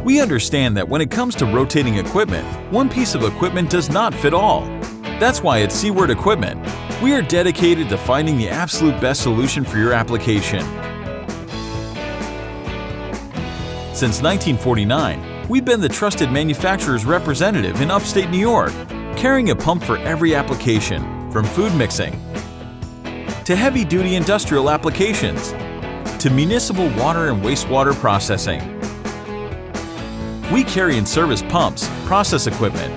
We understand that when it comes to rotating equipment, one piece of equipment does not fit all. That's why at Siewert Equipment, we are dedicated to finding the absolute best solution for your application. Since 1949, we've been the trusted manufacturer's representative in Upstate New York, carrying a pump for every application, from food mixing to heavy-duty industrial applications to municipal water and wastewater processing. We carry and service pumps, process equipment,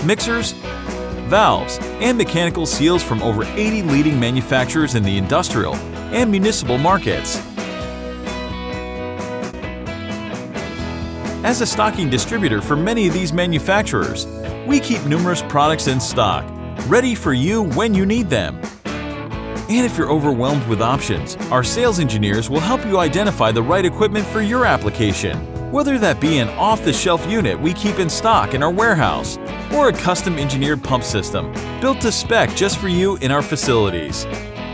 mixers, valves, and mechanical seals from over 80 leading manufacturers in the industrial and municipal markets. As a stocking distributor for many of these manufacturers, we keep numerous products in stock, ready for you when you need them. And if you're overwhelmed with options, our sales engineers will help you identify the right equipment for your application, whether that be an off-the-shelf unit we keep in stock in our warehouse, or a custom engineered pump system built to spec just for you in our facilities.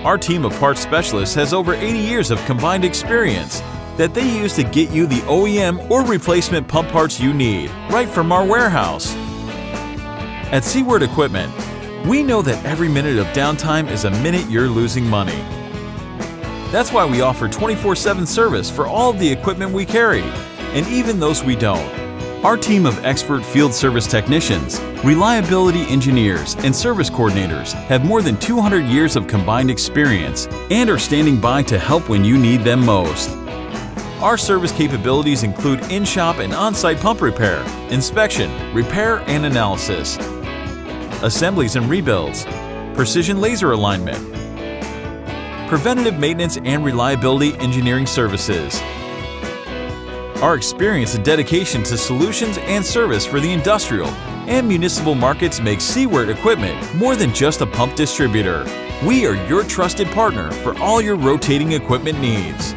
Our team of parts specialists has over 80 years of combined experience that they use to get you the OEM or replacement pump parts you need, right from our warehouse. At Siewert Equipment, we know that every minute of downtime is a minute you're losing money. That's why we offer 24/7 service for all of the equipment we carry, and even those we don't. Our team of expert field service technicians, reliability engineers, and service coordinators have more than 200 years of combined experience and are standing by to help when you need them most. Our service capabilities include in-shop and on-site pump repair, inspection, repair and analysis, assemblies and rebuilds, precision laser alignment, preventative maintenance and reliability engineering services. Our experience and dedication to solutions and service for the industrial and municipal markets makes Siewert Equipment more than just a pump distributor. We are your trusted partner for all your rotating equipment needs.